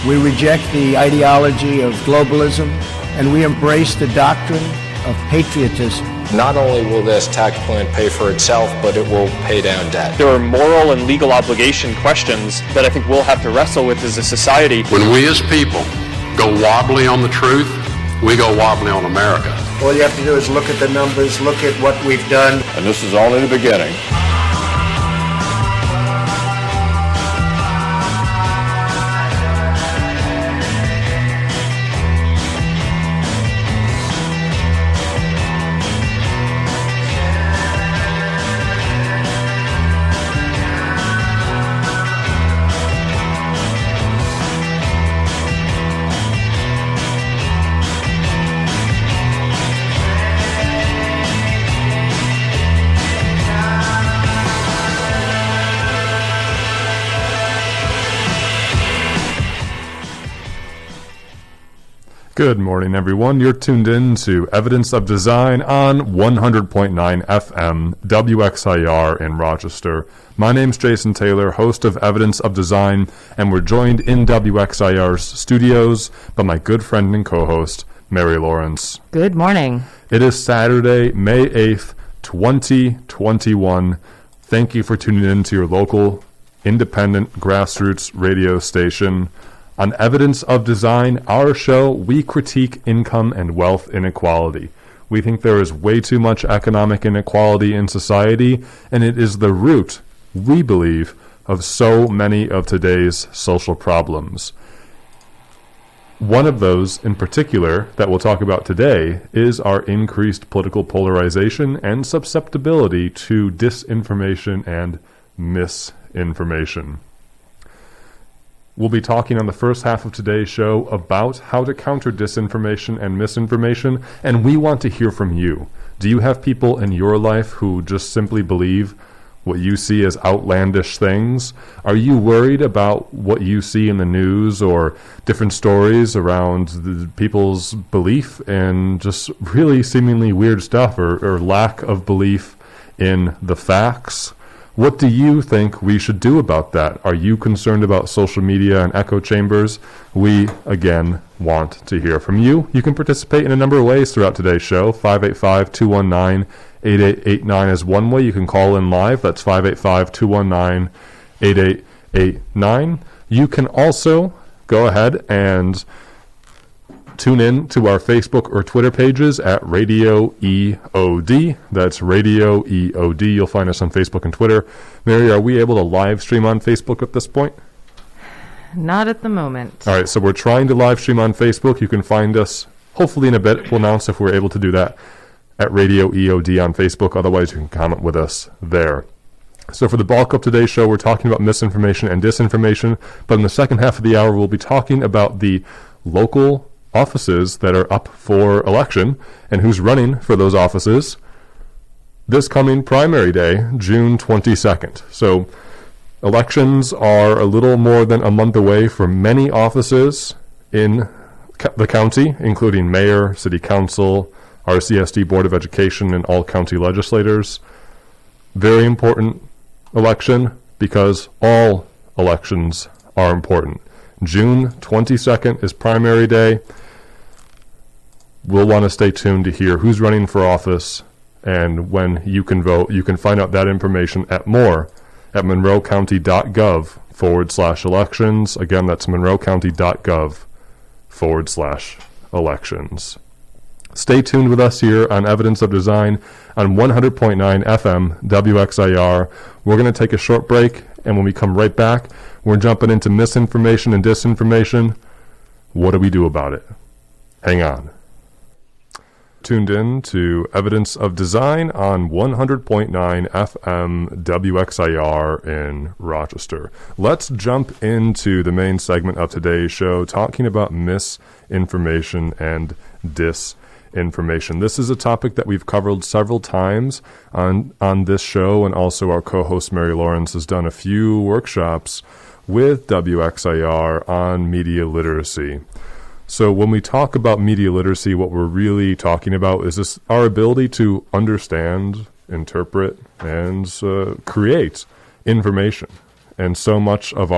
We reject the ideology of globalism, and we embrace the doctrine of patriotism. Not only will this tax plan pay for itself, but it will pay down debt. There are moral and legal obligation questions that I think we'll have to wrestle with as a society. When we as people go wobbly on the truth, we go wobbly on America. All you have to do is look at the numbers, look at what we've done. And this is only the beginning. Good morning, everyone. You're tuned in to Evidence of Design on 100.9 FM WXIR in Rochester. My name's Jason Taylor, host of Evidence of Design, and we're joined in WXIR's studios by my good friend and co-host, Mary Lawrence. Good morning. It is Saturday, May 8th, 2021. Thank you for tuning in to your local, independent, grassroots radio station. On Evidence of Design, our show, we critique income and wealth inequality. We think there is way too much economic inequality in society, and it is the root, we believe, of so many of today's social problems. One of those in particular that we'll talk about today is our increased political polarization and susceptibility to disinformation and misinformation. We'll be talking on the first half of today's show about how to counter disinformation and misinformation, and we want to hear from you. Do you have people in your life who just simply believe what you see as outlandish things? Are you worried about what you see in the news or different stories around people's belief in just really seemingly weird stuff or lack of belief in the facts? What do you think we should do about that? Are you concerned about social media and echo chambers? We, again, want to hear from you. You can participate in a number of ways throughout today's show. 585-219-8889 is one way. You can call in live. That's 585-219-8889. You can also go ahead and tune in to our Facebook or Twitter pages at Radio EOD. That's Radio EOD. You'll find us on Facebook and Twitter. Mary, are we able to live stream on Facebook at this point? Not at the moment. All right, so we're trying to live stream on Facebook. You can find us, hopefully in a bit. We'll announce if we're able to do that at Radio EOD on Facebook. Otherwise, you can comment with us there. So for the bulk of today's show, we're talking about misinformation and disinformation. But in the second half of the hour, we'll be talking about the local offices that are up for election and who's running for those offices this coming primary day, June 22nd. So elections are a little more than a month away for many offices in the county, including mayor, city council, RCSD Board of Education, and all county legislators. Very important election because all elections are important. June 22nd is primary day. We'll want to stay tuned to hear who's running for office and when you can vote. You can find out that information at monroecounty.gov/elections. Again, that's monroecounty.gov/elections. Stay tuned with us here on Evidence of Design on 100.9 FM WXIR. We're going to take a short break, and when we come right back, we're jumping into misinformation and disinformation. What do we do about it? Hang on. Tuned in to Evidence of Design on 100.9 FM WXIR in Rochester. Let's jump into the main segment of today's show, talking about misinformation and disinformation. This is a topic that we've covered several times on this show, and also our co-host Mary Lawrence has done a few workshops with WXIR on media literacy. So when we talk about media literacy, what we're really talking about is this, our ability to understand, interpret, and create information. And so much of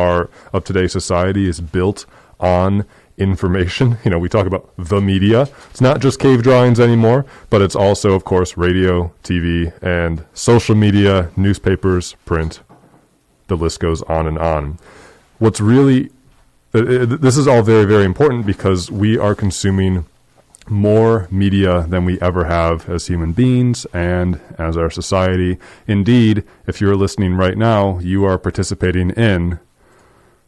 today's society is built on information. We talk about the media. It's not just cave drawings anymore, but it's also, of course, radio, TV, and social media, newspapers, print. The list goes on and on. What's really, this is all very, very important because we are consuming more media than we ever have as human beings and as our society. Indeed, if you're listening right now, you are participating in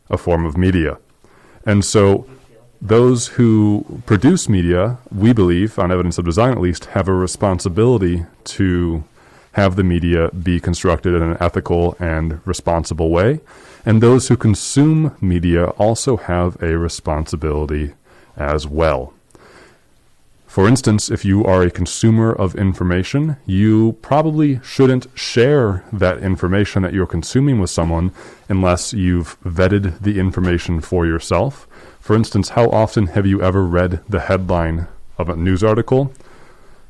a form of media. And so those who produce media, we believe, on evidence of design at least, have a responsibility to have the media be constructed in an ethical and responsible way. And those who consume media also have a responsibility as well. For instance, if you are a consumer of information, you probably shouldn't share that information that you're consuming with someone unless you've vetted the information for yourself. For instance, how often have you ever read the headline of a news article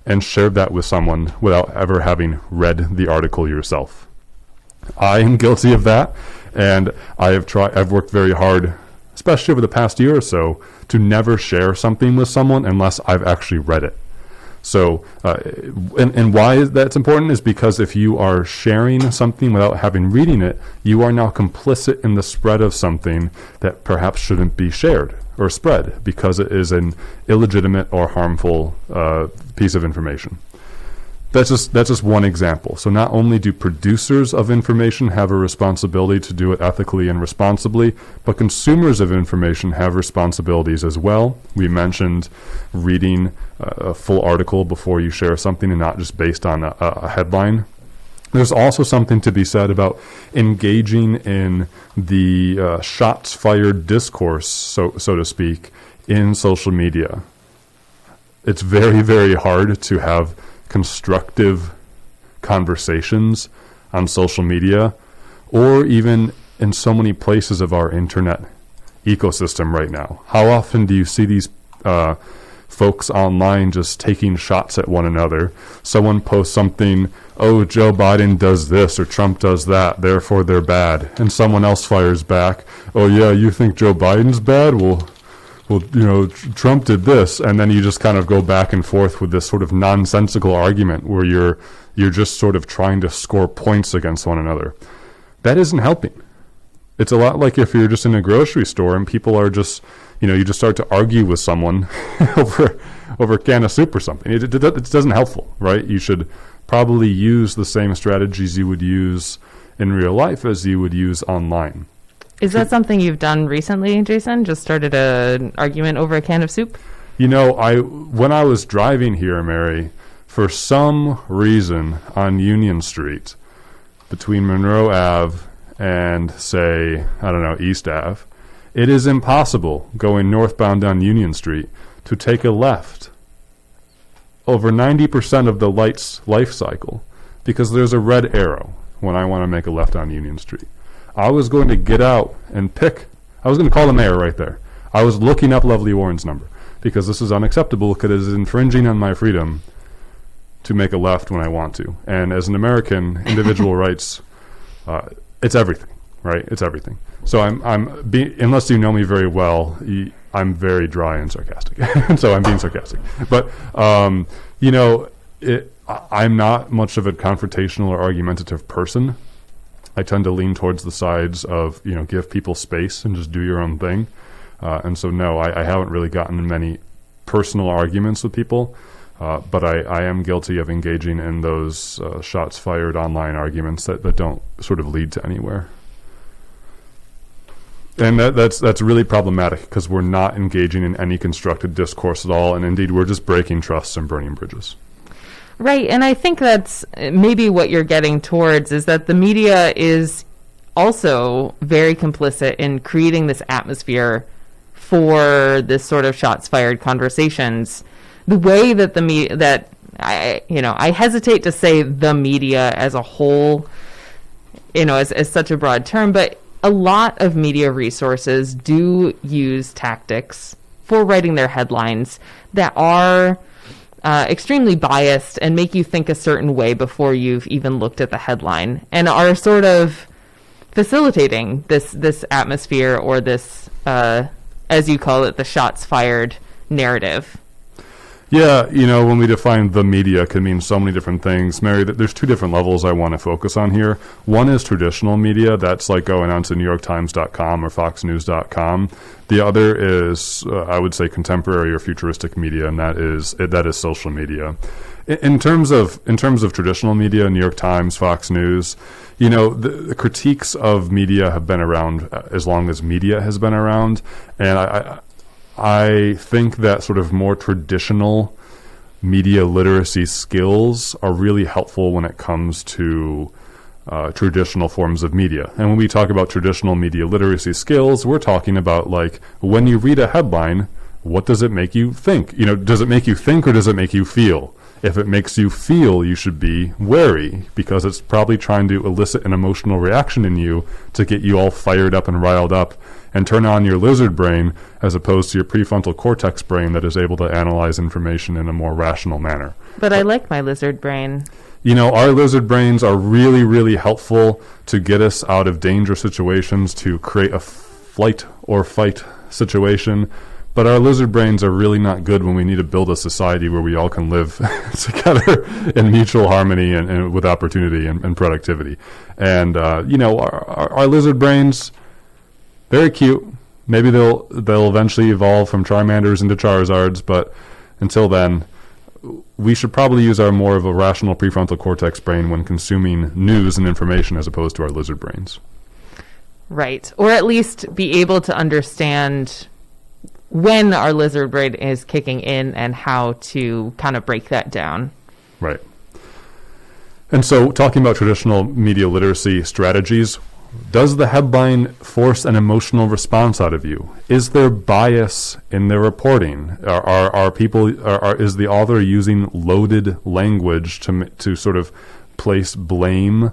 and shared that with someone without ever having read the article yourself? I am guilty of that, and I've worked very hard, especially over the past year or so, to never share something with someone unless I've actually read it. So, and why that's important is because if you are sharing something without having reading it, you are now complicit in the spread of something that perhaps shouldn't be shared or spread because it is an illegitimate or harmful piece of information. That's just one example. So not only do producers of information have a responsibility to do it ethically and responsibly, but consumers of information have responsibilities as well. We mentioned reading a full article before you share something and not just based on a headline. There's also something to be said about engaging in the shots fired discourse, so to speak, in social media. It's very, very hard to have constructive conversations on social media or even in so many places of our internet ecosystem right now. How often do you see these folks online just taking shots at one another? Someone posts something, oh, Joe Biden does this or Trump does that, therefore they're bad. And someone else fires back, oh yeah, you think Joe Biden's bad? Well, Trump did this, and then you just kind of go back and forth with this sort of nonsensical argument where you're just sort of trying to score points against one another. That isn't helping. It's a lot like if you're just in a grocery store and people are just, you just start to argue with someone over a can of soup or something. It doesn't helpful, right? You should probably use the same strategies you would use in real life as you would use online. Is that something you've done recently, Jason? Just started an argument over a can of soup? When I was driving here, Mary, for some reason on Union Street, between Monroe Ave and, say, East Ave, it is impossible going northbound on Union Street to take a left over 90% of the light's life cycle because there's a red arrow when I want to make a left on Union Street. I was going to get out and I was going to call the mayor right there. I was looking up Lovely Warren's number because this is unacceptable because it is infringing on my freedom to make a left when I want to. And as an American, individual rights, it's everything, right? It's everything. So unless you know me very well, I'm very dry and sarcastic. So I'm being sarcastic. But, I'm not much of a confrontational or argumentative person. I tend to lean towards the sides of, give people space and just do your own thing. And so, no, I haven't really gotten in many personal arguments with people, but I am guilty of engaging in those shots fired online arguments that don't sort of lead to anywhere. And that's really problematic because we're not engaging in any constructive discourse at all. And indeed, we're just breaking trusts and burning bridges. Right, and I think that's maybe what you're getting towards is that the media is also very complicit in creating this atmosphere for this sort of shots fired conversations. The way that I hesitate to say the media as a whole, as such a broad term, but a lot of media resources do use tactics for writing their headlines that are extremely biased and make you think a certain way before you've even looked at the headline, and are sort of facilitating this atmosphere or this as you call it, the shots fired narrative. Yeah, when we define the media, it can mean so many different things. Mary, there's two different levels I want to focus on here. One is traditional media. That's like going on to NewYorkTimes.com or FoxNews.com. The other is, I would say, contemporary or futuristic media, and that is social media. In terms of traditional media, New York Times, Fox News, the critiques of media have been around as long as media has been around, and I think that sort of more traditional media literacy skills are really helpful when it comes to traditional forms of media. And when we talk about traditional media literacy skills, we're talking about, like, when you read a headline, what does it make you think? Does it make you think or does it make you feel? If it makes you feel, you should be wary, because it's probably trying to elicit an emotional reaction in you to get you all fired up and riled up and turn on your lizard brain, as opposed to your prefrontal cortex brain that is able to analyze information in a more rational manner. But I like my lizard brain. Our lizard brains are really, really helpful to get us out of dangerous situations, to create a flight or fight situation. But our lizard brains are really not good when we need to build a society where we all can live together in mutual harmony and with opportunity and productivity. And, our lizard brains, very cute. Maybe they'll eventually evolve from Charmanders into Charizards, but until then, we should probably use our more of a rational prefrontal cortex brain when consuming news and information, as opposed to our lizard brains. Right. Or at least be able to understand when our lizard brain is kicking in and how to kind of break that down. Right. And so, talking about traditional media literacy strategies, does the headline force an emotional response out of you? Is there bias in their reporting? Is the author using loaded language to sort of place blame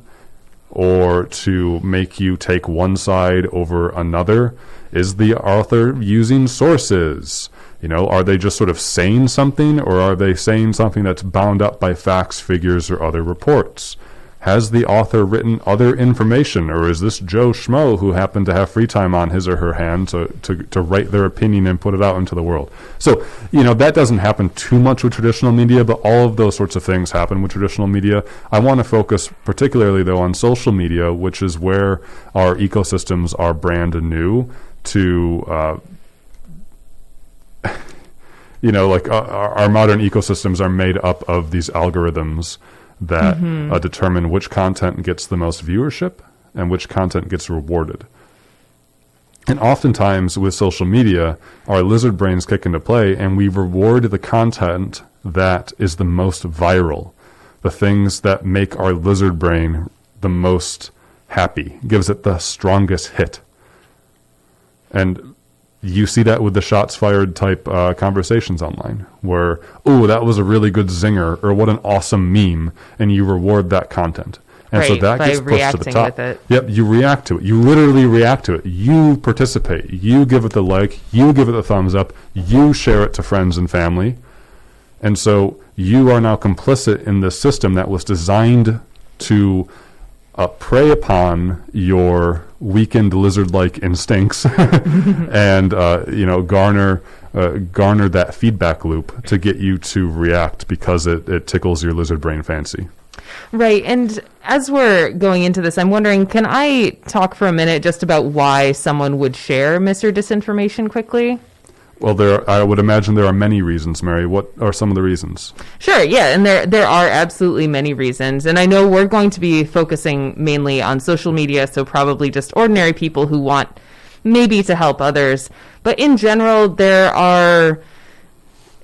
or to make you take one side over another? Is the author using sources? Are they just sort of saying something, or are they saying something that's bound up by facts, figures, or other reports? Has the author written other information, or is this Joe Schmo who happened to have free time on his or her hand to write their opinion and put it out into the world? So, that doesn't happen too much with traditional media, but all of those sorts of things happen with traditional media. I want to focus particularly, though, on social media, which is where our ecosystems are brand new to, our modern ecosystems are made up of these algorithms that determine which content gets the most viewership and which content gets rewarded. And oftentimes with social media, our lizard brains kick into play, and we reward the content that is the most viral, the things that make our lizard brain the most happy, gives it the strongest hit. And you see that with the shots fired type conversations online, where, oh, that was a really good zinger, or what an awesome meme, and you reward that content. And so that gets pushed to the top. With it. Yep, you react to it. You literally react to it. You participate. You give it the like. You give it the thumbs up. You share it to friends and family. And so you are now complicit in this system that was designed to prey upon your weakened lizard-like instincts and garner that feedback loop to get you to react because it tickles your lizard brain fancy. Right. And as we're going into this, I'm wondering, can I talk for a minute just about why someone would share mis or disinformation quickly? Well, I would imagine there are many reasons, Mary. What are some of the reasons? Sure, yeah, and there are absolutely many reasons. And I know we're going to be focusing mainly on social media, so probably just ordinary people who want maybe to help others. But in general, there are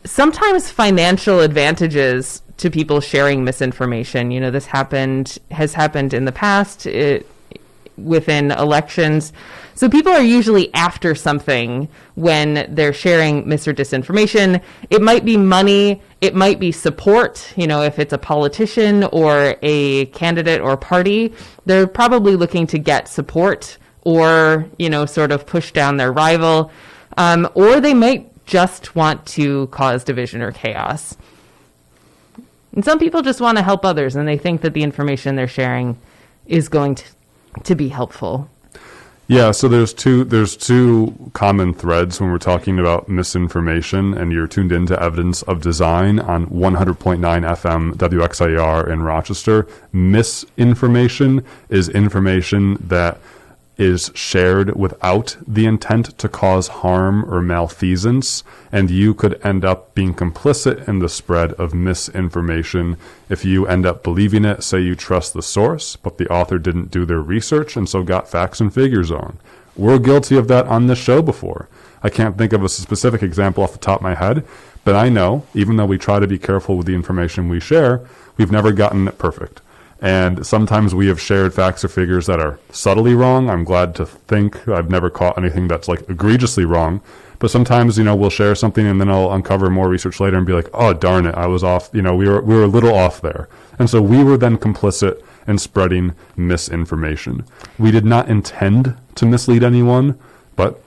sometimes financial advantages to people sharing misinformation. This has happened in the past within elections. So people are usually after something when they're sharing mis or disinformation. It might be money, it might be support, if it's a politician or a candidate or party, they're probably looking to get support or, sort of push down their rival. Or they might just want to cause division or chaos. And some people just want to help others, and they think that the information they're sharing is going to be helpful. Yeah, so there's two common threads when we're talking about misinformation, and you're tuned into Evidence of Design on 100.9 FM WXIR in Rochester. Misinformation is information that is shared without the intent to cause harm or malfeasance, and you could end up being complicit in the spread of misinformation if you end up believing it. Say you trust the source, but the author didn't do their research and so got facts and figures wrong. We're guilty of that on this show before. I can't think of a specific example off the top of my head, but I know, even though we try to be careful with the information we share, we've never gotten it perfect. And sometimes we have shared facts or figures that are subtly wrong. I'm glad to think I've never caught anything that's like egregiously wrong. But sometimes, we'll share something and then I'll uncover more research later and be like, oh, darn it, I was off. We were a little off there. And so we were then complicit in spreading misinformation. We did not intend to mislead anyone, but,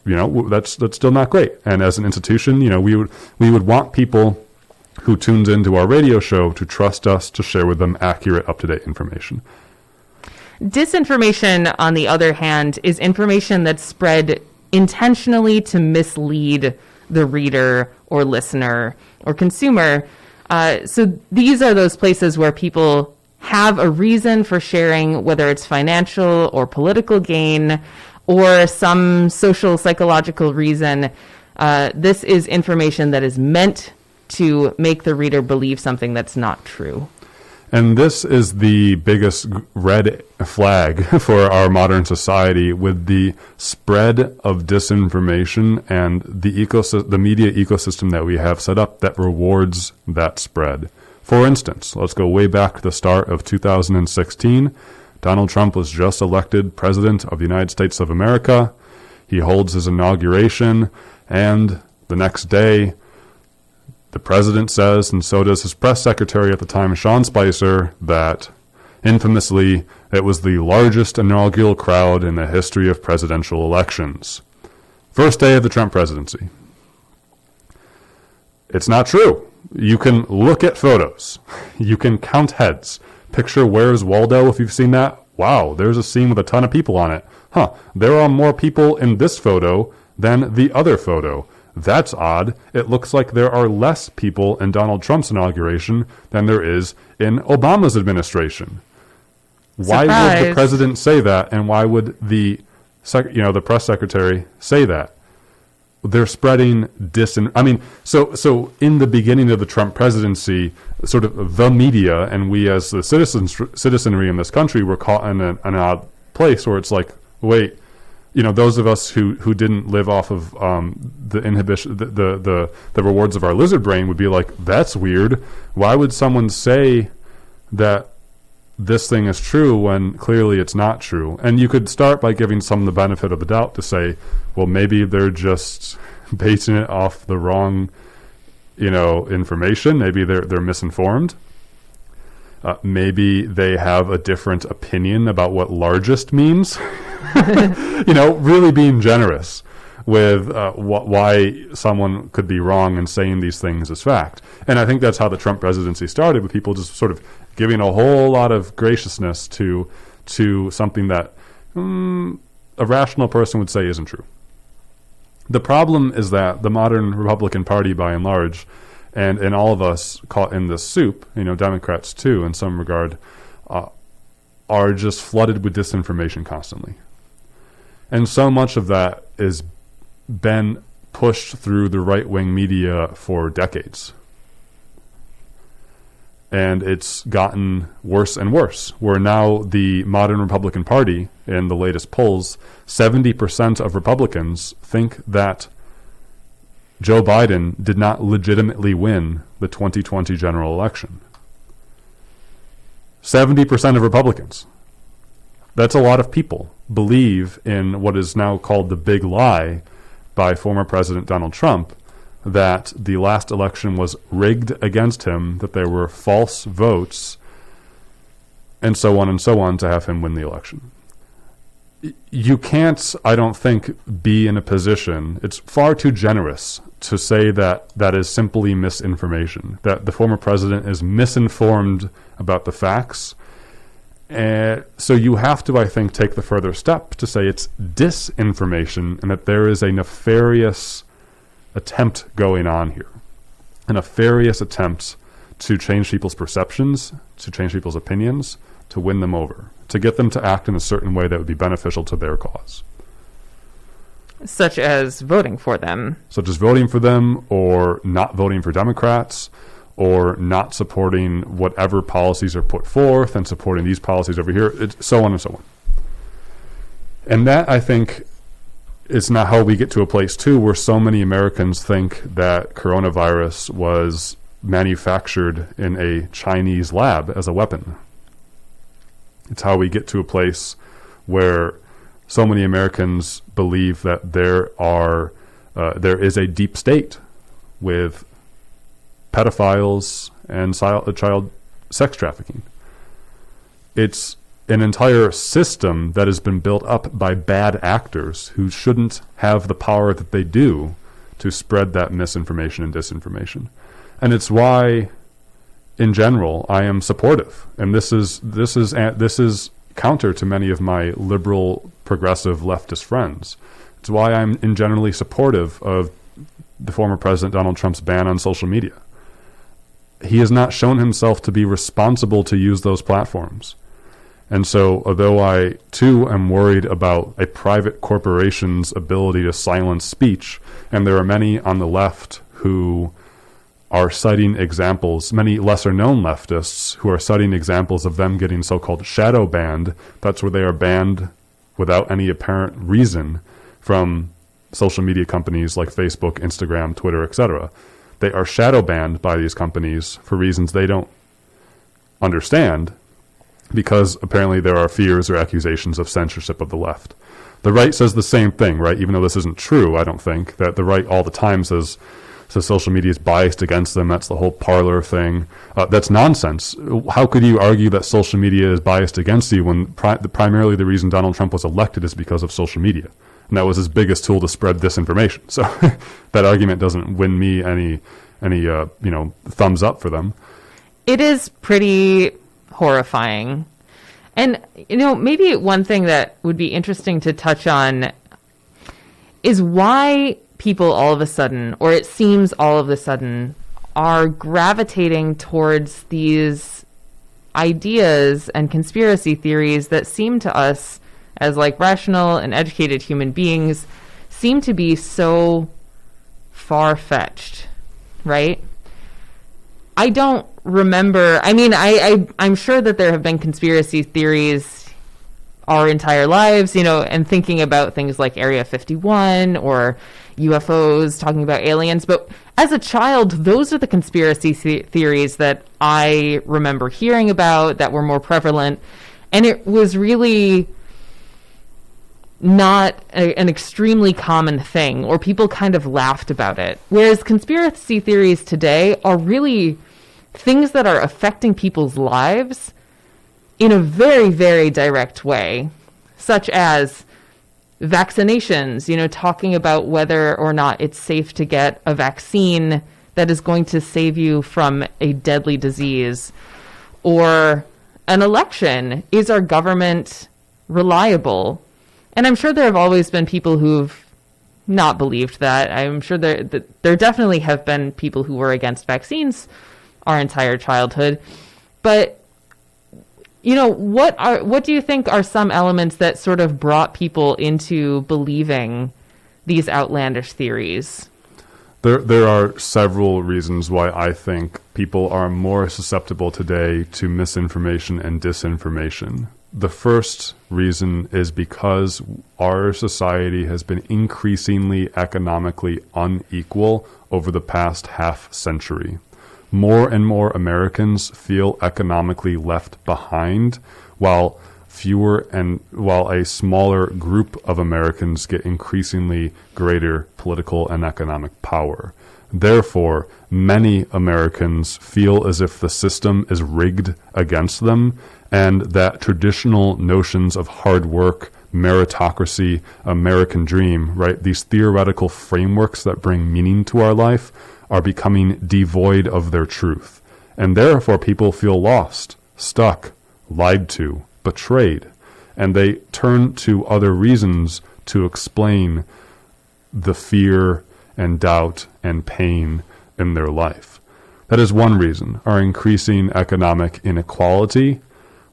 that's still not great. And as an institution, we would want people who tunes into our radio show to trust us to share with them accurate, up-to-date information. Disinformation, on the other hand, is information that's spread intentionally to mislead the reader or listener or consumer. So these are those places where people have a reason for sharing, whether it's financial or political gain or some social psychological reason. This is information that is meant to make the reader believe something that's not true. And this is the biggest red flag for our modern society, with the spread of disinformation and the media ecosystem that we have set up that rewards that spread. For instance, let's go way back to the start of 2016. Donald Trump was just elected President of the United States of America. He holds his inauguration, and the next day, the president says, and so does his press secretary at the time, Sean Spicer, that infamously it was the largest inaugural crowd in the history of presidential elections. First day of the Trump presidency. It's not true. You can look at photos. You can count heads. Picture Where's Waldo, if you've seen that. Wow, there's a scene with a ton of people on it. There are more people in this photo than the other photo. That's odd. It looks like there are less people in Donald Trump's inauguration than there is in Obama's administration. Why would the president say that, and why would the press secretary say that? They're spreading so in the beginning of the Trump presidency, sort of the media and we as the citizenry in this country were caught in an odd place where it's like, wait, those of us who didn't live off of the inhibition, the rewards of our lizard brain would be like, that's weird. Why would someone say that this thing is true when clearly it's not true? And you could start by giving some the benefit of the doubt to say, well, maybe they're just basing it off the wrong, information. Maybe they're misinformed. Maybe they have a different opinion about what largest means. Really being generous with why someone could be wrong and saying these things as fact. And I think that's how the Trump presidency started, with people just sort of giving a whole lot of graciousness to something that a rational person would say isn't true. The problem is that the modern Republican Party, by and large, and all of us caught in this soup, Democrats too, in some regard, are just flooded with disinformation constantly. And so much of that has been pushed through the right-wing media for decades. And it's gotten worse and worse, where now the modern Republican Party, in the latest polls, 70% of Republicans think that Joe Biden did not legitimately win the 2020 general election. 70% of Republicans. That's a lot of people believe in what is now called the big lie by former President Donald Trump, that the last election was rigged against him, that there were false votes, and so on to have him win the election. You can't, I don't think, be in a position, it's far too generous to say that that is simply misinformation, that the former president is misinformed about the facts, So you have to, I think, take the further step to say it's disinformation and that there is a nefarious attempt going on here. A nefarious attempt to change people's perceptions, to change people's opinions, to win them over, to get them to act in a certain way that would be beneficial to their cause. Such as voting for them. Such as voting for them, or not voting for Democrats, or not supporting whatever policies are put forth and supporting these policies over here, so on and so on. And that, I think, is not how we get to a place, too, where so many Americans think that coronavirus was manufactured in a Chinese lab as a weapon. It's how we get to a place where so many Americans believe that there is a deep state with pedophiles and child sex trafficking. It's an entire system that has been built up by bad actors who shouldn't have the power that they do to spread that misinformation and disinformation. And it's why, in general, I am supportive. And this is counter to many of my liberal, progressive, leftist friends. It's why I'm in generally supportive of the former President Donald Trump's ban on social media. He has not shown himself to be responsible to use those platforms. And so, although I, too, am worried about a private corporation's ability to silence speech, and there are many on the left who are citing examples, many lesser-known leftists who are citing examples of them getting so-called shadow banned. That's where they are banned without any apparent reason from social media companies like Facebook, Instagram, Twitter, etc. They are shadow banned by these companies for reasons they don't understand, because apparently there are fears or accusations of censorship of the left. The right says the same thing, right? Even though this isn't true, I don't think, that the right all the time says social media is biased against them. That's the whole Parler thing. That's nonsense. How could you argue that social media is biased against you when primarily the reason Donald Trump was elected is because of social media? And that was his biggest tool to spread disinformation. So that argument doesn't win me any thumbs up for them. It is pretty horrifying. And, maybe one thing that would be interesting to touch on is why people all of a sudden, or it seems all of a sudden, are gravitating towards these ideas and conspiracy theories that seem to us as rational and educated human beings seem to be so far-fetched, right? I don't remember. I mean, I'm sure that there have been conspiracy theories our entire lives, and thinking about things like Area 51 or UFOs, talking about aliens. But as a child, those are the conspiracy theories that I remember hearing about that were more prevalent. And it was really not an extremely common thing, or people kind of laughed about it. Whereas conspiracy theories today are really things that are affecting people's lives in a very, very direct way, such as vaccinations, talking about whether or not it's safe to get a vaccine that is going to save you from a deadly disease, or an election. Is our government reliable? And I'm sure there have always been people who've not believed that. I'm sure there definitely have been people who were against vaccines our entire childhood. But what do you think are some elements that sort of brought people into believing these outlandish theories? There are several reasons why I think people are more susceptible today to misinformation and disinformation. The first reason is because our society has been increasingly economically unequal over the past half century. More and more Americans feel economically left behind, while a smaller group of Americans get increasingly greater political and economic power. Therefore, many Americans feel as if the system is rigged against them, and that traditional notions of hard work, meritocracy, American dream, right, these theoretical frameworks that bring meaning to our life are becoming devoid of their truth. And therefore people feel lost, stuck, lied to, betrayed, and they turn to other reasons to explain the fear and doubt and pain in their life. That is one reason, our increasing economic inequality,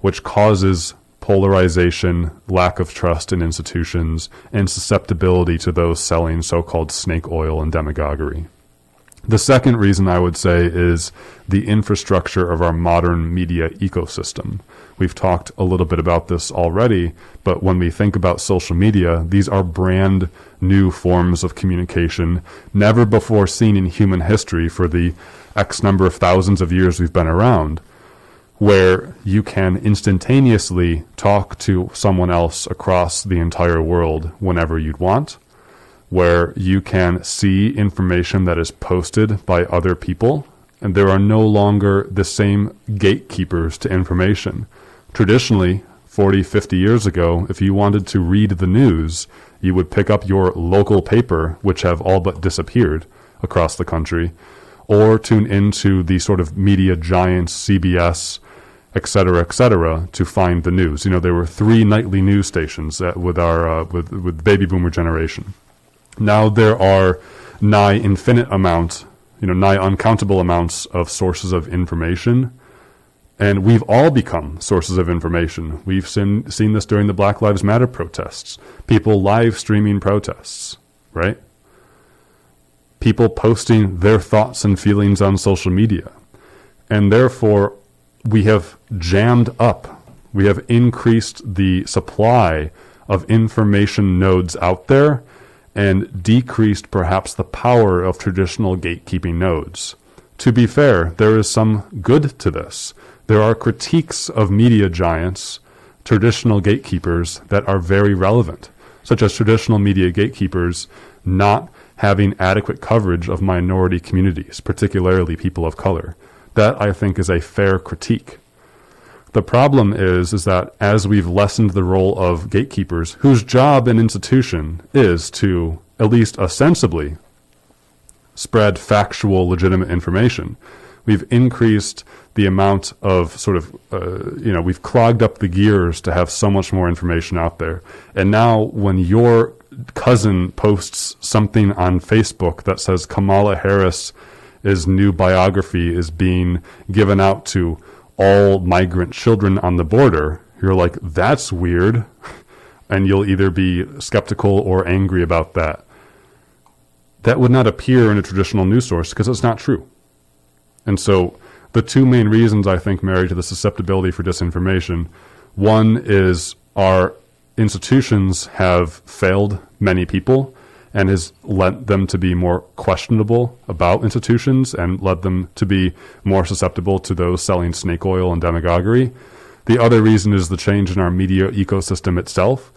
which causes polarization, lack of trust in institutions, and susceptibility to those selling so-called snake oil and demagoguery. The second reason I would say is the infrastructure of our modern media ecosystem. We've talked a little bit about this already, but when we think about social media, these are brand new forms of communication, never before seen in human history for the X number of thousands of years we've been around, where you can instantaneously talk to someone else across the entire world whenever you'd want, where you can see information that is posted by other people, and there are no longer the same gatekeepers to information. Traditionally, 40, 50 years ago, if you wanted to read the news, you would pick up your local paper, which have all but disappeared across the country, or tune into the sort of media giants, CBS, et cetera, to find the news. You know, there were 3 nightly news stations with our with baby boomer generation. Now there are nigh uncountable amounts of sources of information, and we've all become sources of information. We've seen this during the Black Lives Matter protests. People live streaming protests, right? People posting their thoughts and feelings on social media. And therefore, we have jammed up, we have increased the supply of information nodes out there and decreased perhaps the power of traditional gatekeeping nodes. To be fair, there is some good to this. There are critiques of media giants, traditional gatekeepers, that are very relevant, such as traditional media gatekeepers not having adequate coverage of minority communities, particularly people of color. That, I think, is a fair critique. The problem is that as we've lessened the role of gatekeepers, whose job and institution is to, at least ostensibly, spread factual, legitimate information, we've increased the amount of we've clogged up the gears to have so much more information out there. And now when your cousin posts something on Facebook that says Kamala Harris's new biography is being given out to all migrant children on the border, you're like, that's weird. And you'll either be skeptical or angry about that. That would not appear in a traditional news source because it's not true. And so the 2 main reasons, I think, Mary, to the susceptibility for disinformation, one is our institutions have failed many people and has led them to be more questionable about institutions and led them to be more susceptible to those selling snake oil and demagoguery. The other reason is the change in our media ecosystem itself,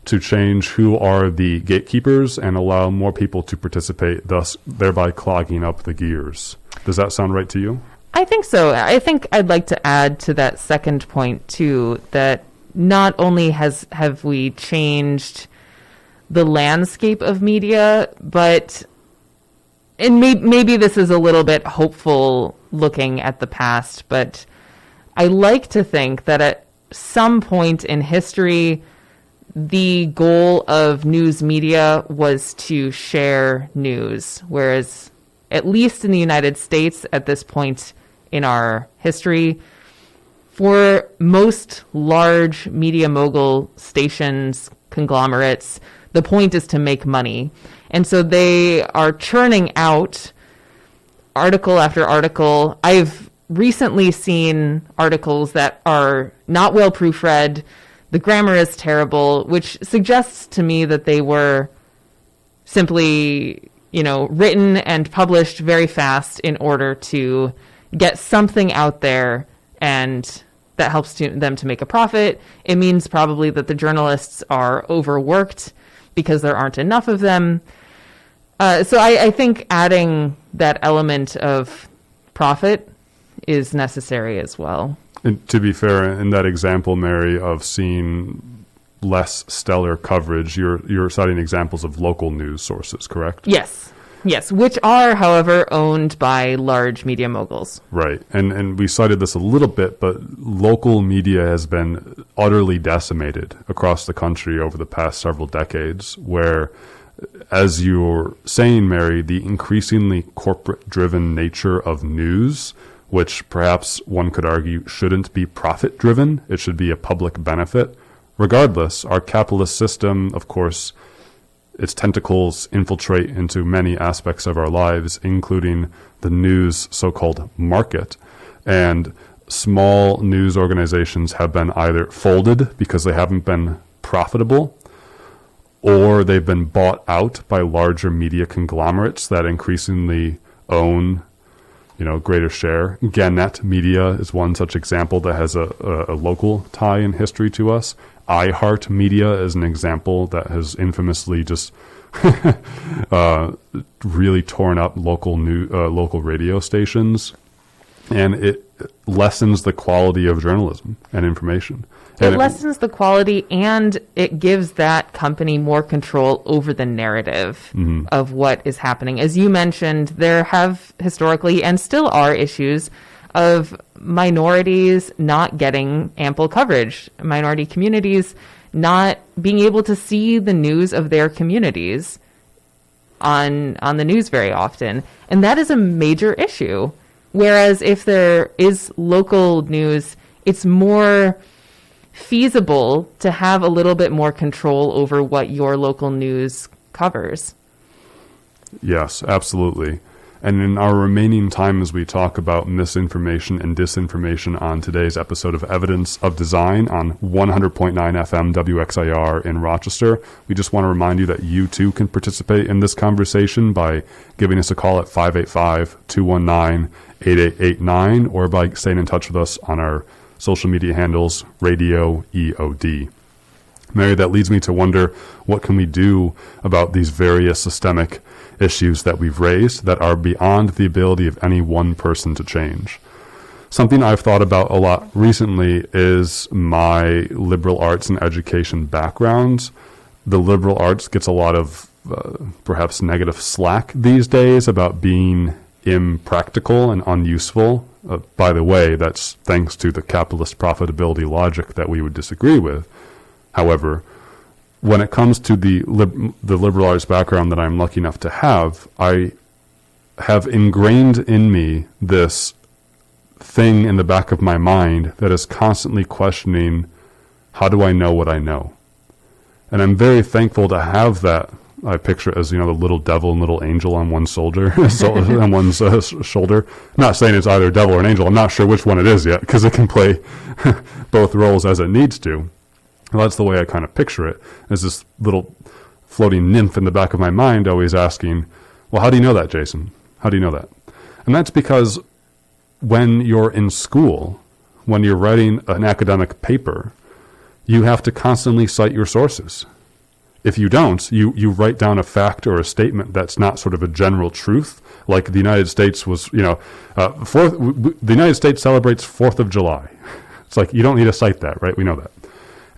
to change who are the gatekeepers and allow more people to participate, thus thereby clogging up the gears. Does that sound right to you? I think so. I think I'd like to add to that second point, too, that not only have we changed the landscape of media, but, and maybe this is a little bit hopeful looking at the past, but I like to think that at some point in history, the goal of news media was to share news, whereas at least in the United States at this point in our history, for most large media mogul stations, conglomerates, the point is to make money. And so they are churning out article after article. I've recently seen articles that are not well proofread. The grammar is terrible, which suggests to me that they were simply, written and published very fast in order to get something out there, and that helps them to make a profit. It means probably that the journalists are overworked because there aren't enough of them. So I think adding that element of profit is necessary as well. And to be fair, in that example, Mary, of seeing less stellar coverage, you're citing examples of local news sources, correct? Yes. Yes, which are, however, owned by large media moguls. Right. And we cited this a little bit, but local media has been utterly decimated across the country over the past several decades, where, as you're saying, Mary, the increasingly corporate-driven nature of news, which perhaps one could argue shouldn't be profit-driven, it should be a public benefit. Regardless, our capitalist system, of course, its tentacles infiltrate into many aspects of our lives, including the news so-called market. And small news organizations have been either folded because they haven't been profitable, or they've been bought out by larger media conglomerates that increasingly own, greater share. Gannett Media is one such example that has a local tie in history to us. iHeart Media is an example that has infamously just really torn up local radio stations, and it lessens the quality of journalism and information. It lessens the quality, and it gives that company more control over the narrative of what is happening. As you mentioned, there have historically and still are issues of minorities not getting ample coverage, minority communities not being able to see the news of their communities on the news very often. And that is a major issue. Whereas if there is local news, it's more feasible to have a little bit more control over what your local news covers. Yes, absolutely. And in our remaining time, as we talk about misinformation and disinformation on today's episode of Evidence of Design on 100.9 FM WXIR in Rochester, we just want to remind you that you too can participate in this conversation by giving us a call at 585-219-8889 or by staying in touch with us on our social media handles, Radio EOD. Mary, that leads me to wonder, what can we do about these various systemic issues that we've raised that are beyond the ability of any one person to change? Something I've thought about a lot recently is my liberal arts and education background. The liberal arts gets a lot of perhaps negative slack these days about being impractical and unuseful. By the way, that's thanks to the capitalist profitability logic that we would disagree with. However, when it comes to the liberal arts background that I'm lucky enough to have, I have ingrained in me this thing in the back of my mind that is constantly questioning, how do I know what I know? And I'm very thankful to have that. I picture it as, the little devil and little angel on one's shoulder. On one's shoulder. I'm not saying it's either a devil or an angel. I'm not sure which one it is yet, because it can play both roles as it needs to. Well, that's the way I kind of picture it, as this little floating nymph in the back of my mind always asking, well, how do you know that, Jason? How do you know that? And that's because when you're in school, when you're writing an academic paper, you have to constantly cite your sources. If you don't, you write down a fact or a statement that's not sort of a general truth, like the United States was, the United States celebrates 4th of July. It's like, you don't need to cite that, right? We know that.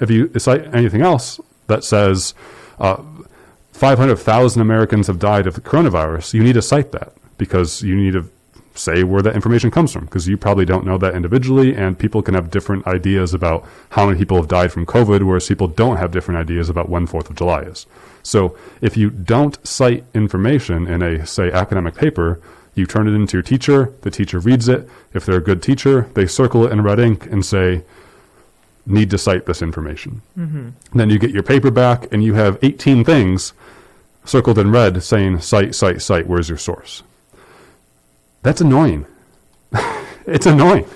If you cite anything else that says 500,000 Americans have died of the coronavirus, you need to cite that, because you need to say where that information comes from, because you probably don't know that individually, and people can have different ideas about how many people have died from COVID, whereas people don't have different ideas about when 4th of July is. So if you don't cite information in a, say, academic paper, you turn it into your teacher, the teacher reads it. If they're a good teacher, they circle it in red ink and say, need to cite this information. Mm-hmm. Then you get your paper back, and you have 18 things circled in red saying, cite, cite, cite, where's your source? That's annoying. It's annoying.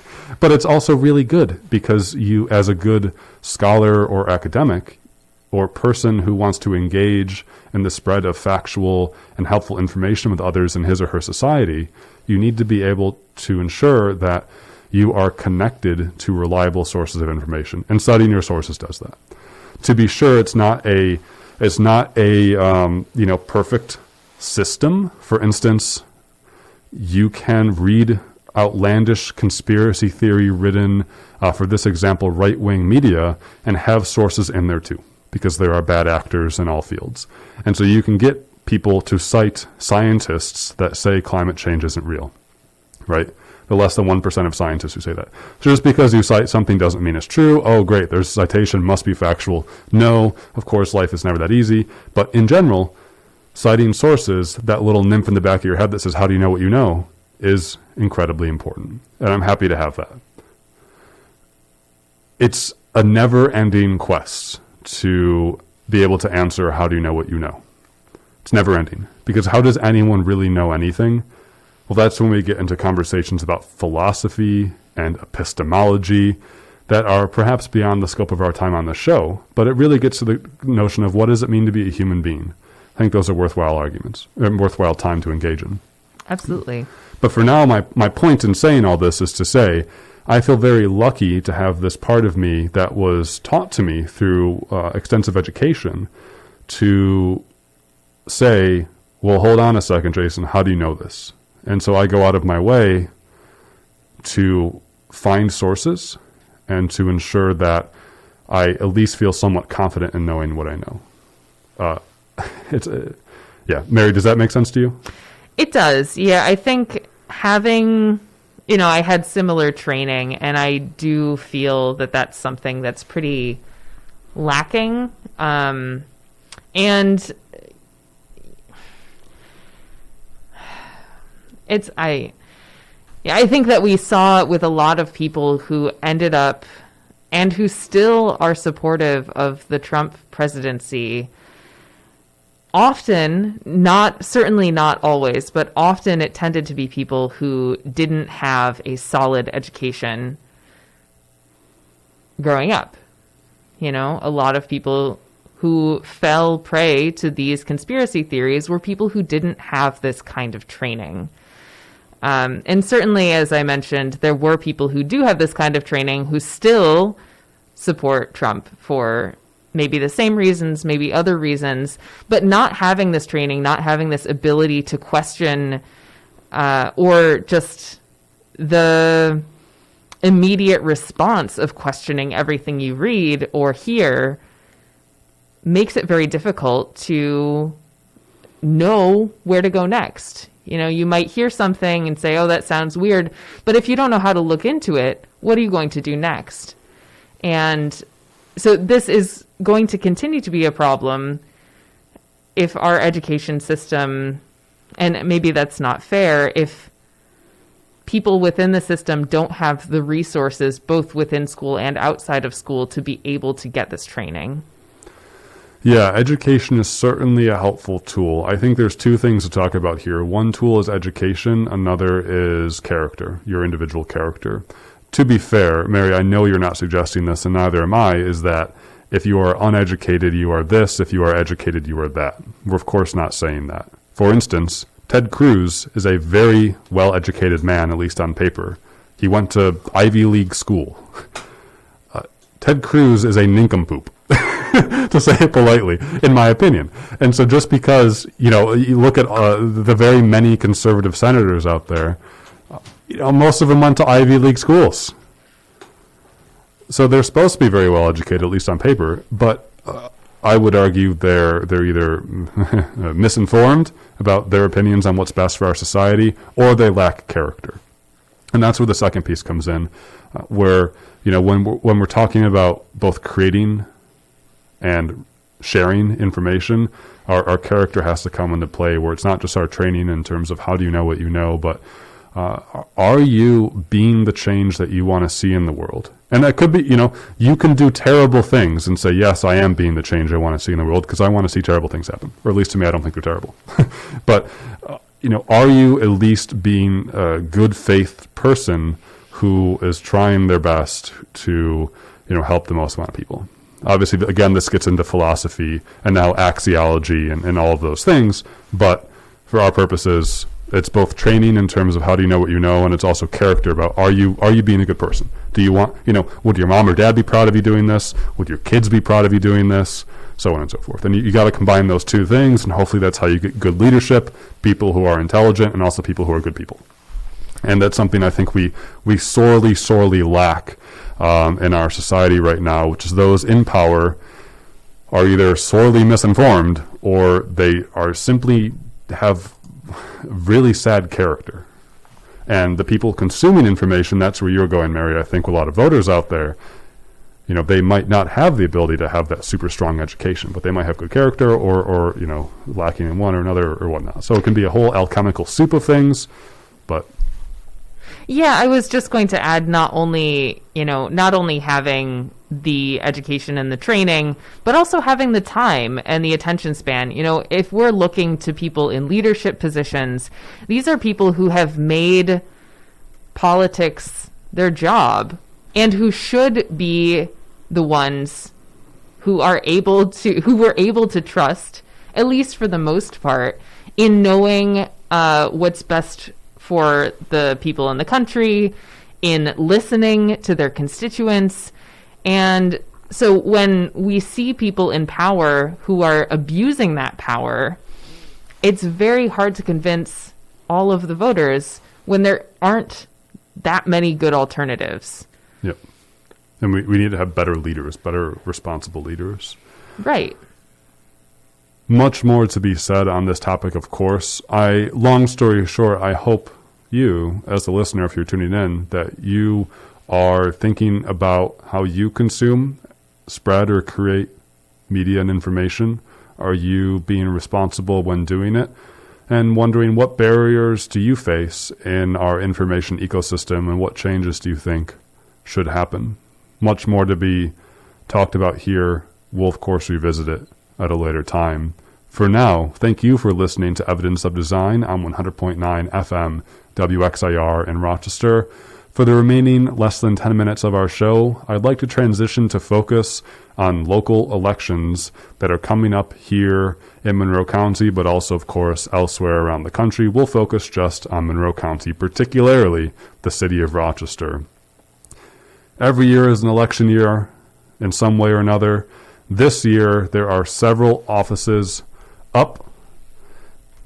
But it's also really good, because you, as a good scholar or academic or person who wants to engage in the spread of factual and helpful information with others in his or her society, you need to be able to ensure that you are connected to reliable sources of information. And studying your sources does that. To be sure, it's not a perfect system. For instance, you can read outlandish conspiracy theory ridden, for this example, right-wing media, and have sources in there too, because there are bad actors in all fields. And so you can get people to cite scientists that say climate change isn't real, right? The less than 1% of scientists who say that. So just because you cite something doesn't mean it's true. Oh, great, there's citation, must be factual. No, of course, life is never that easy. But in general, citing sources, that little nymph in the back of your head that says, how do you know what you know, is incredibly important. And I'm happy to have that. It's a never-ending quest to be able to answer, how do you know what you know? It's never-ending. Because how does anyone really know anything? Well, that's when we get into conversations about philosophy and epistemology that are perhaps beyond the scope of our time on the show, but it really gets to the notion of what does it mean to be a human being? I think those are worthwhile arguments, worthwhile time to engage in. Absolutely. But for now, my point in saying all this is to say, I feel very lucky to have this part of me that was taught to me through extensive education to say, well, hold on a second, Jason, how do you know this? And so I go out of my way to find sources and to ensure that I at least feel somewhat confident in knowing what I know. Yeah. Mary, does that make sense to you? It does. Yeah, I think having, I had similar training, and I do feel that that's something that's pretty lacking. And I think that we saw it with a lot of people who ended up and who still are supportive of the Trump presidency. Often, certainly not always, but often it tended to be people who didn't have a solid education growing up. A lot of people who fell prey to these conspiracy theories were people who didn't have this kind of training. And certainly, as I mentioned, there were people who do have this kind of training who still support Trump for maybe the same reasons, maybe other reasons, but not having this training, not having this ability to question or just the immediate response of questioning everything you read or hear makes it very difficult to know where to go next. You might hear something and say, oh, that sounds weird. But if you don't know how to look into it, what are you going to do next? And so this is going to continue to be a problem if our education system, and maybe that's not fair, if people within the system don't have the resources, both within school and outside of school, to be able to get this training. Yeah, education is certainly a helpful tool. I think there's two things to talk about here. One tool is education, another is character, your individual character. To be fair, Mary, I know you're not suggesting this, and neither am I, is that if you are uneducated, you are this. If you are educated, you are that. We're, of course, not saying that. For instance, Ted Cruz is a very well-educated man, at least on paper. He went to Ivy League school. Ted Cruz is a nincompoop, to say it politely, in my opinion. And so just because, you look at the very many conservative senators out there, most of them went to Ivy League schools. So they're supposed to be very well educated, at least on paper, but I would argue they're either misinformed about their opinions on what's best for our society, or they lack character. And that's where the second piece comes in, where when we're talking about both creating and sharing information, our character has to come into play, where it's not just our training in terms of how do you know what you know, but are you being the change that you want to see in the world? And that could be, you can do terrible things and say, yes, I am being the change I want to see in the world because I want to see terrible things happen. Or at least to me, I don't think they're terrible. But, are you at least being a good faith person who is trying their best to, help the most amount of people? Obviously, again, this gets into philosophy and now axiology and all of those things. But for our purposes, it's both training in terms of how do you know what you know, and it's also character about are you being a good person? Do you want, would your mom or dad be proud of you doing this? Would your kids be proud of you doing this? So on and so forth. And you got to combine those two things, and hopefully that's how you get good leadership, people who are intelligent, and also people who are good people. And that's something I think we sorely lack in our society right now, which is those in power are either sorely misinformed or they are simply have really sad character. And the people consuming information, that's where you're going, Mary. I think a lot of voters out there, they might not have the ability to have that super strong education, but they might have good character or lacking in one or another or whatnot. So it can be a whole alchemical soup of things, but... Yeah, I was just going to add not only having the education and the training, but also having the time and the attention span. If we're looking to people in leadership positions, these are people who have made politics their job and who should be the ones who were able to trust, at least for the most part, in knowing what's best for the people in the country, in listening to their constituents. And so when we see people in power who are abusing that power, it's very hard to convince all of the voters when there aren't that many good alternatives. Yep. And we need to have better leaders, better responsible leaders. Right. Much more to be said on this topic, of course. Long story short, I hope you, as a listener, if you're tuning in, that you are thinking about how you consume, spread, or create media and information. Are you being responsible when doing it? And wondering, what barriers do you face in our information ecosystem and what changes do you think should happen? Much more to be talked about here. We'll, of course, revisit it at a later time. For now, thank you for listening to Evidence of Design on 100.9 FM WXIR in Rochester. For the remaining less than 10 minutes of our show, I'd like to transition to focus on local elections that are coming up here in Monroe County, but also, of course, elsewhere around the country. We'll focus just on Monroe County, particularly the city of Rochester. Every year is an election year in some way or another. This year, there are several offices up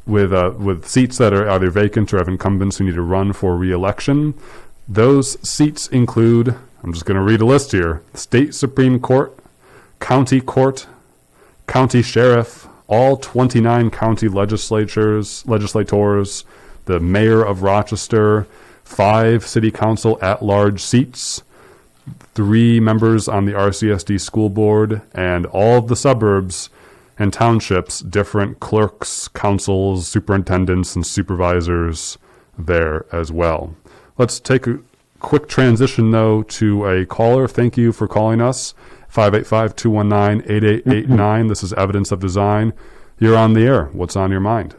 with seats that are either vacant or have incumbents who need to run for re-election. Those seats include, I'm just going to read a list here, State Supreme Court, County Court, County Sheriff, all 29 county legislators, the Mayor of Rochester, 5 City Council at-large seats, 3 members on the RCSD School Board, and all of the suburbs and townships, different clerks, councils, superintendents, and supervisors there as well. Let's take a quick transition, though, to a caller. Thank you for calling us, 585-219-8889. This is Evidence of Design. You're on the air. What's on your mind?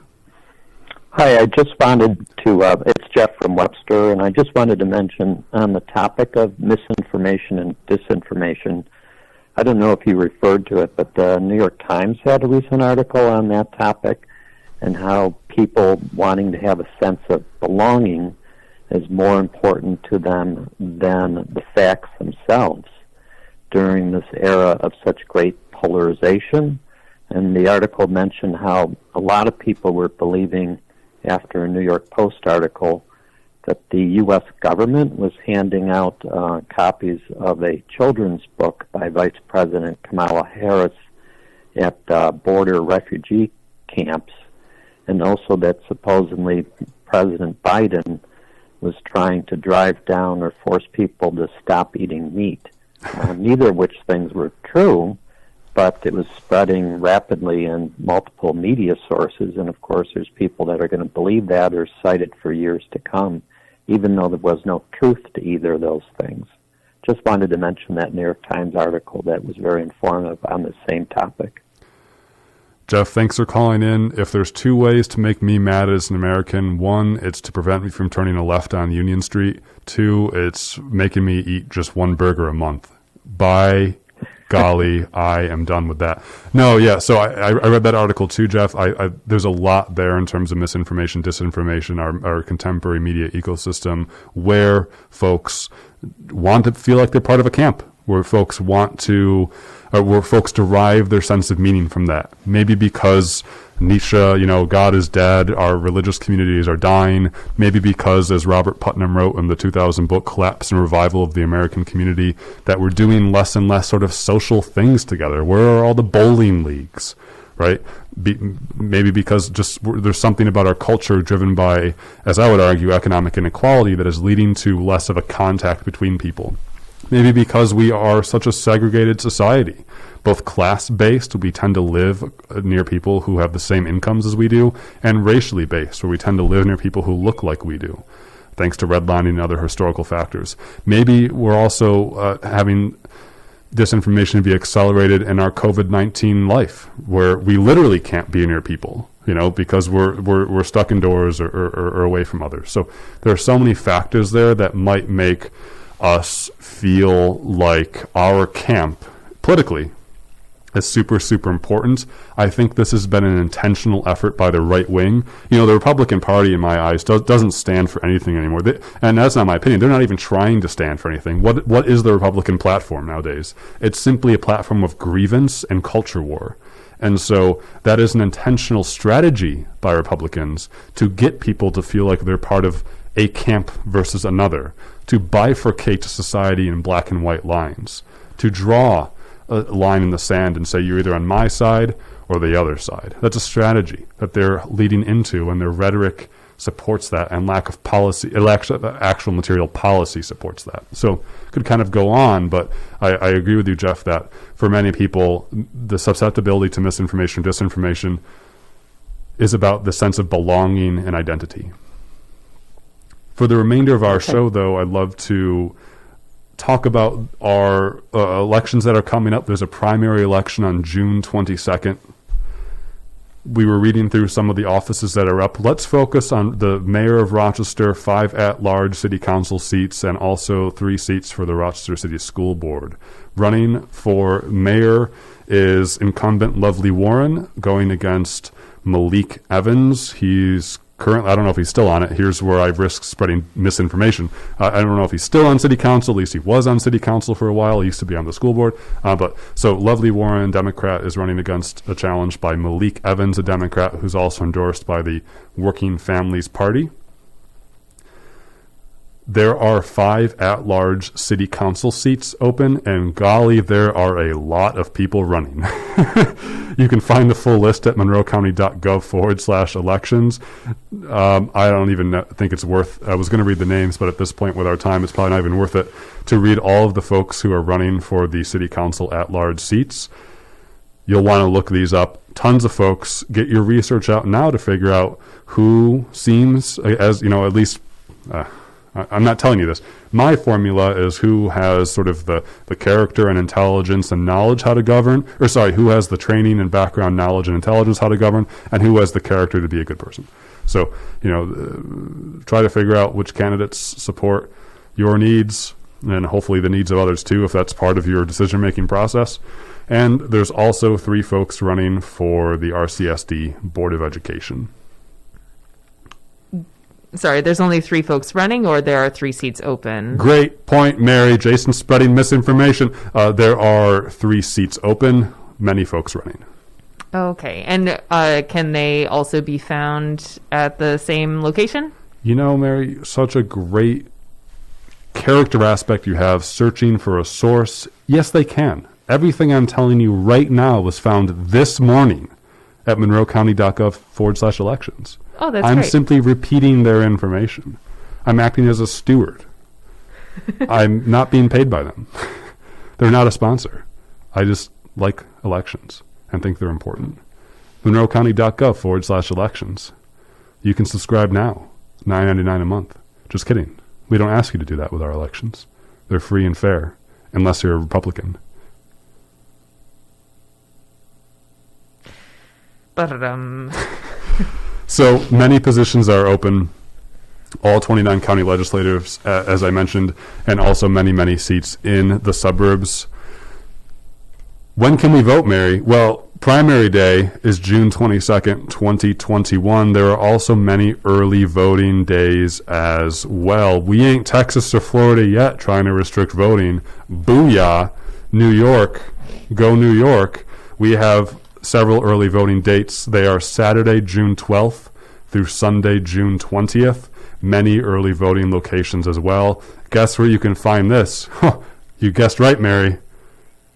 Hi, I just wanted to, it's Jeff from Webster, and I just wanted to mention on the topic of misinformation and disinformation, I don't know if you referred to it, but the New York Times had a recent article on that topic and how people wanting to have a sense of belonging is more important to them than the facts themselves during this era of such great polarization. And the article mentioned how a lot of people were believing, after a New York Post article, that the U.S. government was handing out copies of a children's book by Vice President Kamala Harris at border refugee camps, and also that supposedly President Biden was trying to drive down or force people to stop eating meat. Neither of which things were true, but it was spreading rapidly in multiple media sources, and of course there's people that are going to believe that or cite it for years to come, even though there was no truth to either of those things. Just wanted to mention that New York Times article that was very informative on the same topic. Jeff, thanks for calling in. If there's 2 ways to make me mad as an American, 1, it's to prevent me from turning a left on Union Street. 2, it's making me eat just 1 burger a month. By golly, I am done with that. No, yeah, so I read that article too, Jeff. There's a lot there in terms of misinformation, disinformation, our contemporary media ecosystem, where folks want to feel like they're part of a camp, where folks where folks derive their sense of meaning from that. Maybe because Nietzsche, God is dead, our religious communities are dying. Maybe because, as Robert Putnam wrote in the 2000 book Collapse and Revival of the American Community, that we're doing less and less sort of social things together. Where are all the bowling leagues, right? Maybe because there's something about our culture driven by, as I would argue, economic inequality that is leading to less of a contact between people. Maybe because we are such a segregated society, both class-based, we tend to live near people who have the same incomes as we do, and racially based, where we tend to live near people who look like we do, thanks to redlining and other historical factors. Maybe we're also having disinformation be accelerated in our COVID-19 life, where we literally can't be near people, because we're stuck indoors or away from others. So there are so many factors there that might make us feel like our camp politically is super, super important. I think this has been an intentional effort by the right wing. The Republican Party, in my eyes, doesn't stand for anything anymore. And that's not my opinion. They're not even trying to stand for anything. What is the Republican platform nowadays? It's simply a platform of grievance and culture war. And so that is an intentional strategy by Republicans to get people to feel like they're part of a camp versus another, to bifurcate society in black and white lines, to draw a line in the sand and say you're either on my side or the other side. That's a strategy that they're leading into, and their rhetoric supports that, and lack of policy, actual material policy supports that. So could kind of go on, but I agree with you, Jeff, that for many people, the susceptibility to misinformation, disinformation is about the sense of belonging and identity. For the remainder of our show, though, I'd love to talk about our elections that are coming up. There's a primary election on June 22nd. We were reading through some of the offices that are up. Let's focus on the mayor of Rochester, 5 at-large city council seats, and also 3 seats for the Rochester City School Board. Running for mayor is incumbent Lovely Warren, going against Malik Evans. He's currently, I don't know if he's still on it. Here's where I've risked spreading misinformation. I don't know if he's still on city council. At least he was on city council for a while. He used to be on the school board. So Lovely Warren, Democrat, is running against a challenge by Malik Evans, a Democrat who's also endorsed by the Working Families Party. There are 5 at-large city council seats open, and golly, there are a lot of people running. You can find the full list at monroecounty.gov/elections. I don't even think it's worth, I was going to read the names, but at this point with our time, it's probably not even worth it to read all of the folks who are running for the city council at-large seats. You'll want to look these up. Tons of folks. Get your research out now to figure out who seems, as at least... I'm not telling you this. My formula is who has sort of the character and intelligence and knowledge how to govern, who has the training and background knowledge and intelligence how to govern, and who has the character to be a good person. So, try to figure out which candidates support your needs and hopefully the needs of others too, if that's part of your decision-making process. And there's also 3 folks running for the RCSD Board of Education. Sorry, there's only 3 folks running, or there are 3 seats open? Great point, Mary. Jason's spreading misinformation. There are 3 seats open, many folks running. Okay. And can they also be found at the same location? Mary, such a great character aspect you have, searching for a source. Yes, they can. Everything I'm telling you right now was found this morning at monroecounty.gov/elections. Oh, that's I'm great. simply repeating their information. I'm acting as a steward. I'm not being paid by them. They're not a sponsor. I just like elections and think they're important. monroecounty.gov/elections. You can subscribe now. $9.99 a month. Just kidding. We don't ask you to do that with our elections. They're free and fair, unless you're a Republican. So many positions are open, all 29 county legislators, as I mentioned, and also many, many seats in the suburbs. When can we vote, Mary? Well, Primary day is June 22nd, 2021. There are also many early voting days as well. We ain't Texas or Florida yet trying to restrict voting. Booyah, New York, go New York. We have several early voting dates. They are Saturday, June 12th through Sunday, June 20th. Many early voting locations as well. Guess where you can find this? You guessed right, Mary.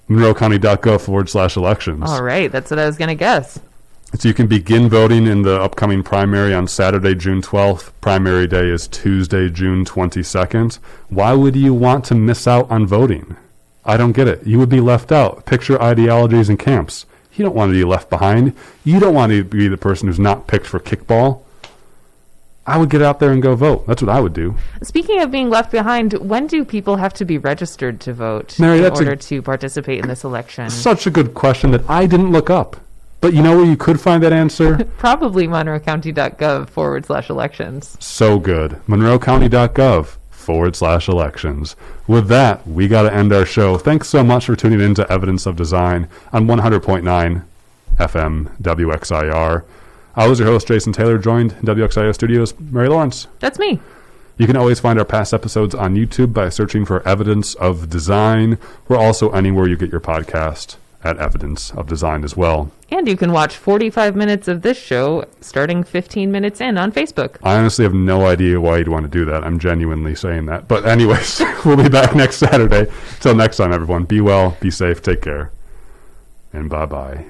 MonroeCounty.gov/elections. All right, that's what I was going to guess. So you can begin voting in the upcoming primary on Saturday, June 12th. Primary day is Tuesday, June 22nd. Why would you want to miss out on voting? I don't get it. You would be left out. Picture ideologies and camps. You don't want to be left behind. You don't want to be the person who's not picked for kickball. I would get out there and go vote. That's what I would do. Speaking of being left behind, when do people have to be registered to vote Mary, in order to participate in this election? Such a good question that I didn't look up. But you know where you could find that answer? Probably MonroeCounty.gov/elections. So good. MonroeCounty.gov/elections. With that, we got to end our show. Thanks so much for tuning in to Evidence of Design on 100.9 FM WXIR. I was your host, Jason Taylor, joined in WXIO Studios, Mary Lawrence. That's me. You can always find our past episodes on YouTube by searching for Evidence of Design. We're also anywhere you get your podcast at Evidence of Design as well. And you can watch 45 minutes of this show starting 15 minutes in on Facebook. I honestly have no idea why you'd want to do that. I'm genuinely saying that. But anyways, we'll be back next Saturday. Till next time, everyone, be well, be safe, take care, and bye-bye.